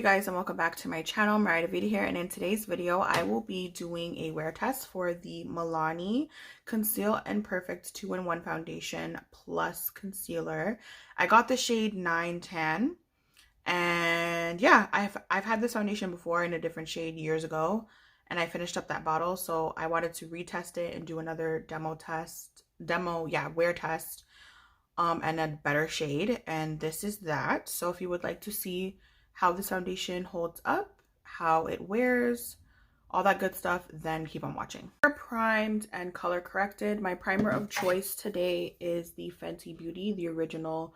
guys, and welcome back to my channel. Moorea Beauty here, and in today's video I will be doing a wear test for the Milani Conceal and Perfect 2-in-1 foundation plus concealer. I got the shade 9 Tan, and yeah, I've had this foundation before in a different shade years ago, and I finished up that bottle, so I wanted to retest it and do another wear test and a better shade, and this is that. So if you would like to see how this foundation holds up, how it wears, all that good stuff, then keep on watching. Primed and color corrected. My primer of choice today is the Fenty Beauty, the original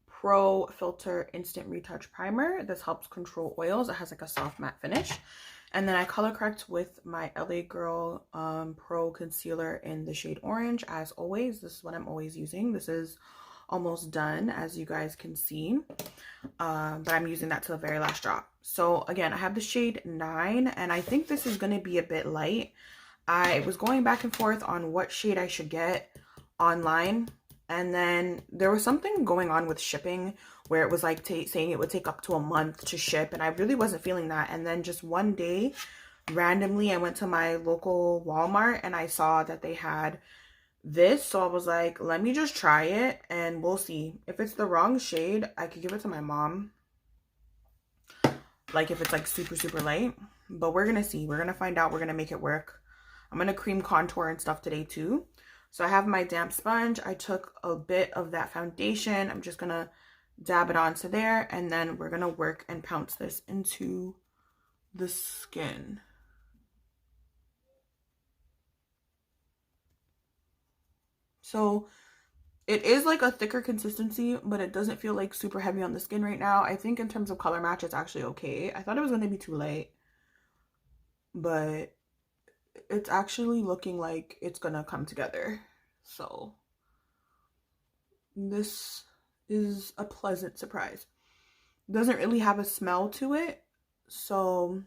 Pro Filter Instant Retouch Primer. This helps control oils. It has like a soft matte finish. And then I color correct with my LA Girl Pro Concealer in the shade Orange. As always, this is what I'm always using. This is almost done, as you guys can see, but I'm using that to the very last drop. So again, I have the shade 9, and I think this is going to be a bit light. I was going back and forth on what shade I should get online, and then there was something going on with shipping where it was like saying it would take up to a month to ship, and I really wasn't feeling that. And then just one day, randomly, I went to my local Walmart and I saw that they had this, so I was like, let me just try it and we'll see. If it's the wrong shade, I could give it to my mom, like if it's like super light, but we're gonna see. We're gonna find out. We're gonna make it work. I'm gonna cream contour and stuff today too. So I have my damp sponge. I took a bit of that foundation. I'm just gonna dab it onto there, and then we're gonna work and pounce this into the skin. So it is like a thicker consistency, but it doesn't feel like super heavy on the skin right now. I think in terms of color match, it's actually okay. I thought it was going to be too light, but it's actually looking like it's going to come together. So this is a pleasant surprise. It doesn't really have a smell to it. So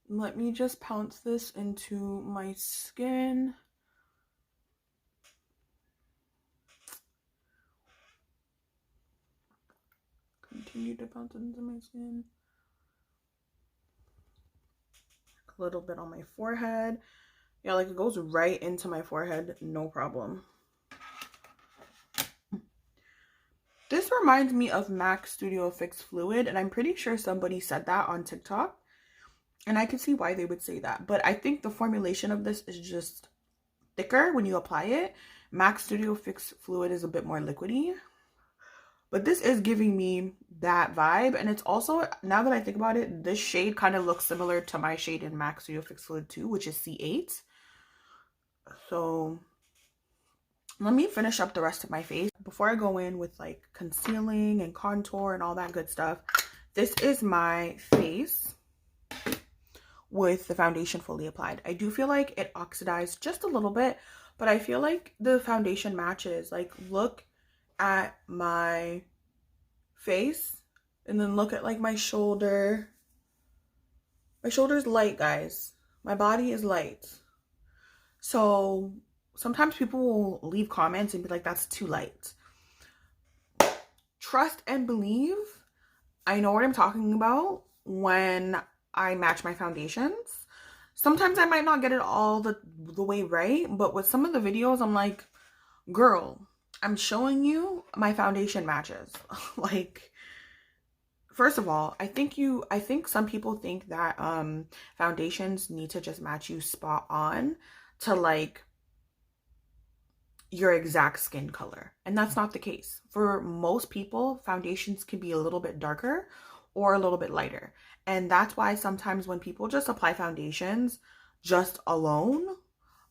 let me just pounce this into my skin. Continue to bounce into my skin. A little bit on my forehead. Yeah, like it goes right into my forehead, no problem. This reminds me of MAC Studio Fix Fluid, and I'm pretty sure somebody said that on TikTok, and I can see why they would say that, but I think the formulation of this is just thicker when you apply it. MAC Studio Fix Fluid is a bit more liquidy. But this is giving me that vibe. And it's also, now that I think about it, this shade kind of looks similar to my shade in MAC Studio Fix Fluid 2, which is C8. So let me finish up the rest of my face. Before I go in with like concealing and contour and all that good stuff, this is my face with the foundation fully applied. I do feel like it oxidized just a little bit, but I feel like the foundation matches. Like, look at my face and then look at like my shoulder. My shoulder's light, guys. My body is light. So sometimes people will leave comments and be like, that's too light. Trust and believe, I know what I'm talking about when I match my foundations. Sometimes I might not get it all the way right, but with some of the videos, I'm like, girl, I'm showing you my foundation matches. Like, first of all, I think some people think that foundations need to just match you spot on to like your exact skin color. And that's not the case. For most people, foundations can be a little bit darker or a little bit lighter. And that's why sometimes when people just apply foundations just alone,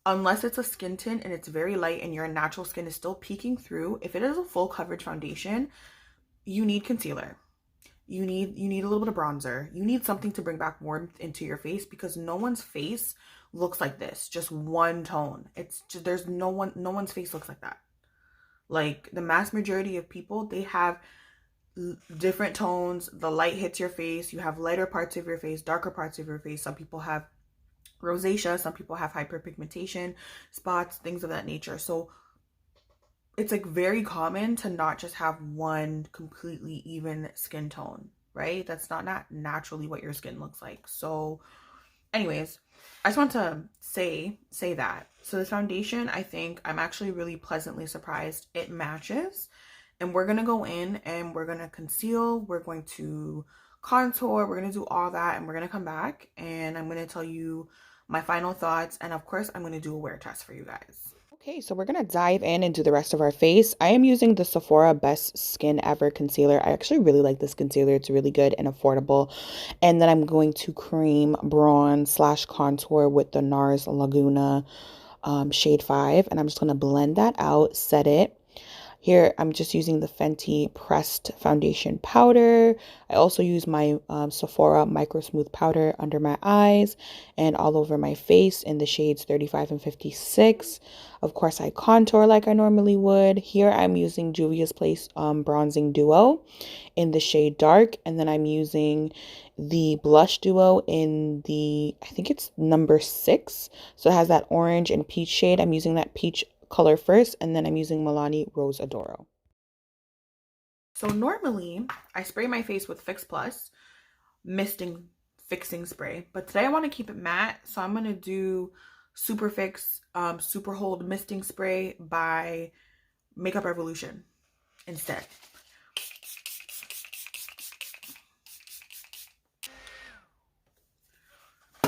unless it's a skin tint and it's very light and your natural skin is still peeking through, if it is a full coverage foundation, you need concealer. You need a little bit of bronzer. You need something to bring back warmth into your face, because no one's face looks like this, just one tone. It's just, there's no one's face looks like that. Like, the mass majority of people, they have different tones. The light hits your face. You have lighter parts of your face, darker parts of your face. Some people have rosacea, some people have hyperpigmentation spots, things of that nature. So it's like very common to not just have one completely even skin tone, right? That's not naturally what your skin looks like. So anyways, I just want to say that. So this foundation, I think I'm actually really pleasantly surprised. It matches. And we're going to go in and we're going to conceal. We're going to contour. We're going to do all that. And we're going to come back and I'm going to tell you my final thoughts. And of course, I'm going to do a wear test for you guys. Okay, so we're going to dive in and do the rest of our face. I am using the Sephora Best Skin Ever Concealer. I actually really like this concealer. It's really good and affordable. And then I'm going to cream bronze / contour with the NARS Laguna shade 5. And I'm just going to blend that out, set it. Here, I'm just using the Fenty Pressed Foundation Powder. I also use my Sephora Micro Smooth Powder under my eyes and all over my face in the shades 35 and 56. Of course, I contour like I normally would. Here, I'm using Juvia's Place Bronzing Duo in the shade Dark. And then I'm using the Blush Duo in the, I think it's number 6. So it has that orange and peach shade. I'm using that peach color first, and then I'm using Milani Rose Adoro. So normally I spray my face with Fix Plus misting fixing spray, but today I want to keep it matte, so I'm going to do Super Fix Super Hold Misting Spray by Makeup Revolution instead.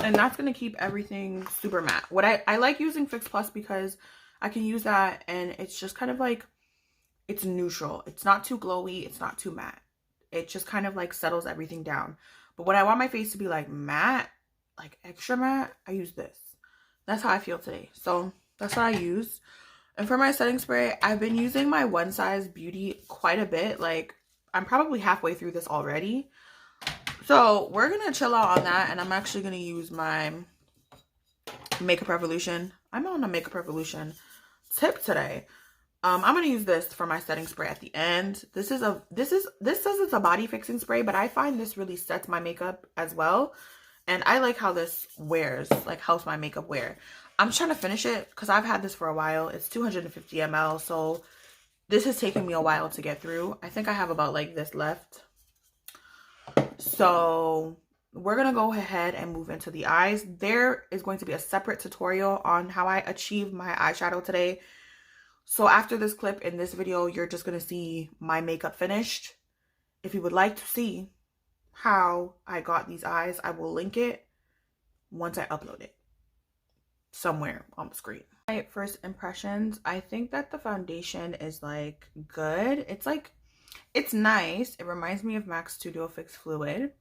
And that's going to keep everything super matte. What I like using Fix Plus because I can use that and it's just kind of like, it's neutral. It's not too glowy. It's not too matte. It just kind of like settles everything down. But when I want my face to be like matte, like extra matte, I use this. That's how I feel today. So that's what I use. And for my setting spray, I've been using my One Size Beauty quite a bit. Like I'm probably halfway through this already. So we're going to chill out on that. And I'm actually going to use my Makeup Revolution. I'm on a Makeup Revolution tip today. I'm going to use this for my setting spray at the end. This says it's a body fixing spray, but I find this really sets my makeup as well. And I like how this wears, like helps my makeup wear. I'm trying to finish it because I've had this for a while. It's 250 ml. So this has taken me a while to get through. I think I have about like this left. So we're going to go ahead and move into the eyes. There is going to be a separate tutorial on how I achieve my eyeshadow today. So after this clip in this video, you're just going to see my makeup finished. If you would like to see how I got these eyes, I will link it once I upload it somewhere on the screen. My first impressions, I think that the foundation is like good. It's like, it's nice. It reminds me of MAC Studio Fix Fluid.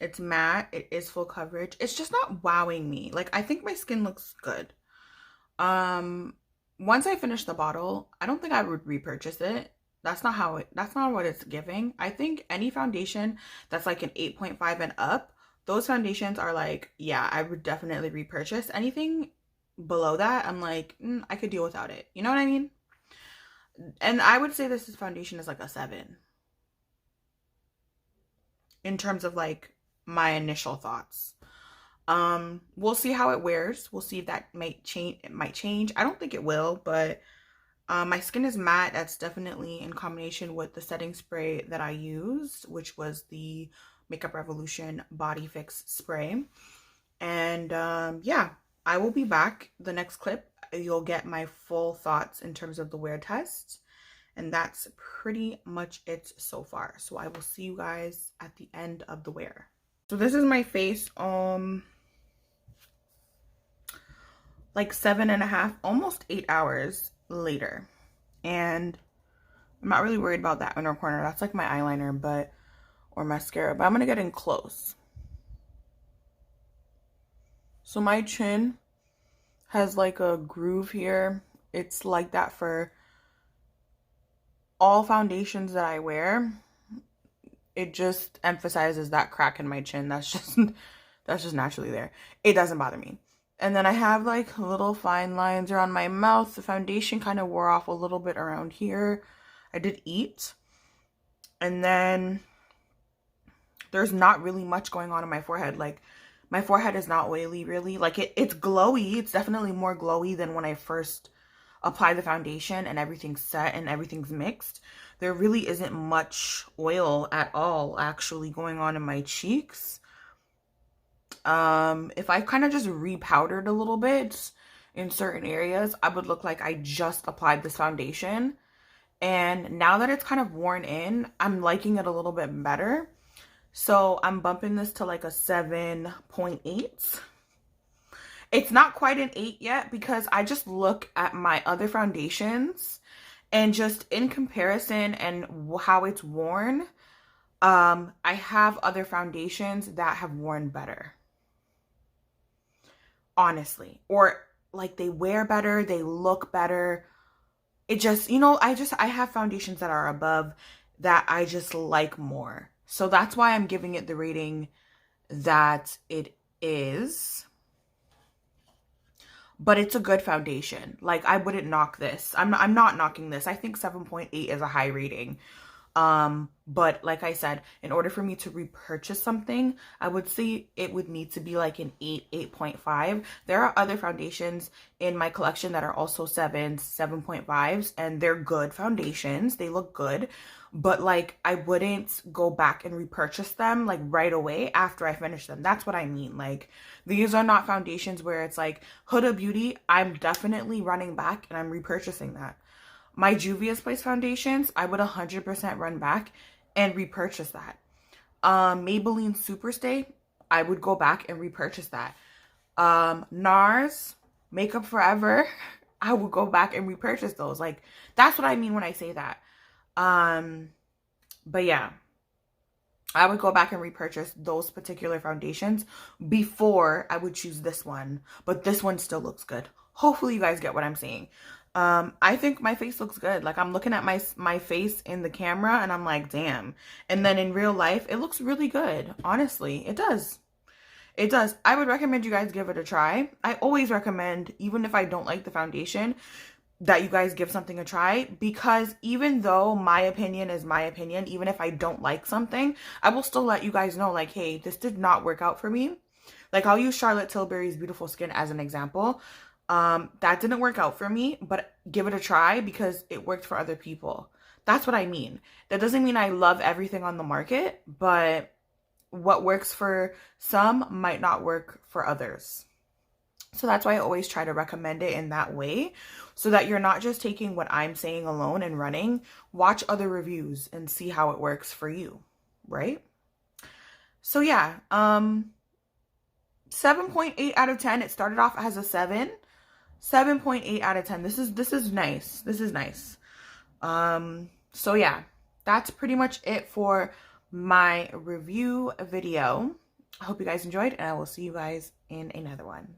It's matte. It is full coverage. It's just not wowing me. Like, I think my skin looks good. Once I finish the bottle, I don't think I would repurchase it. That's not what it's giving. I think any foundation that's like an 8.5 and up, those foundations are like, yeah, I would definitely repurchase. Anything below that, I'm like, I could deal without it. You know what I mean? And I would say this foundation is like a 7. In terms of like my initial thoughts. We'll see how it wears. We'll see if that might change. It might change. I don't think it will, but my skin is matte. That's definitely in combination with the setting spray that I used, which was the Makeup Revolution Body Fix Spray. And yeah, I will be back. The next clip, you'll get my full thoughts in terms of the wear test. And that's pretty much it so far. So I will see you guys at the end of the wear. So this is my face like 7.5, almost 8 hours later. And I'm not really worried about that inner corner. That's like my eyeliner, but or mascara. But I'm gonna get in close. So my chin has like a groove here. It's like that for all foundations that I wear. It just emphasizes that crack in my chin. That's just naturally there. It doesn't bother me. And then I have like little fine lines around my mouth. The foundation kind of wore off a little bit around here. I did eat. And then there's not really much going on in my forehead. Like My forehead is not oily really. Like it's glowy. It's definitely more glowy than when I first apply the foundation and everything's set and everything's mixed. There really isn't much oil at all actually going on in my cheeks. If I kind of just repowdered a little bit in certain areas, I would look like I just applied this foundation. And now that it's kind of worn in, I'm liking it a little bit better. So I'm bumping this to like a 7.8. It's not quite an 8 yet because I just look at my other foundations and just in comparison and how it's worn, I have other foundations that have worn better. Honestly. Or like they wear better, they look better. It just, you know, I have foundations that are above that I just like more. So that's why I'm giving it the rating that it is. But it's a good foundation. Like, I wouldn't knock this. I'm not knocking this. I think 7.8 is a high rating. But like I said, in order for me to repurchase something, I would say it would need to be like an 8, 8.5. There are other foundations in my collection that are also 7s, 7.5s, and they're good foundations. They look good. But like, I wouldn't go back and repurchase them like right away after I finish them. That's what I mean. Like, these are not foundations where it's like Huda Beauty. I'm definitely running back and I'm repurchasing that. My Juvias Place foundations, I would 100% run back and repurchase that. Maybelline Superstay, I would go back and repurchase that. NARS Makeup Forever, I would go back and repurchase those. Like, that's what I mean when I say that. But yeah, I would go back and repurchase those particular foundations before I would choose this one. But this one still looks good. Hopefully you guys get what I'm saying. I think my face looks good. Like, I'm looking at my face in the camera and I'm like, damn. And then in real life, it looks really good. Honestly, it does. It does. I would recommend you guys give it a try. I always recommend, even if I don't like the foundation, that you guys give something a try, because even though my opinion is my opinion, even if I don't like something, I will still let you guys know, like, hey, this did not work out for me. Like, I'll use Charlotte Tilbury's Beautiful Skin as an example. That didn't work out for me, but give it a try because it worked for other people. That's what I mean. That doesn't mean I love everything on the market, but what works for some might not work for others. So that's why I always try to recommend it in that way, so that you're not just taking what I'm saying alone and running. Watch other reviews and see how it works for you, right? So yeah, 7.8 out of 10. It started off as a 7. 7.8 out of 10. This is nice. This is nice. So yeah, that's pretty much it for my review video. I hope you guys enjoyed, and I will see you guys in another one.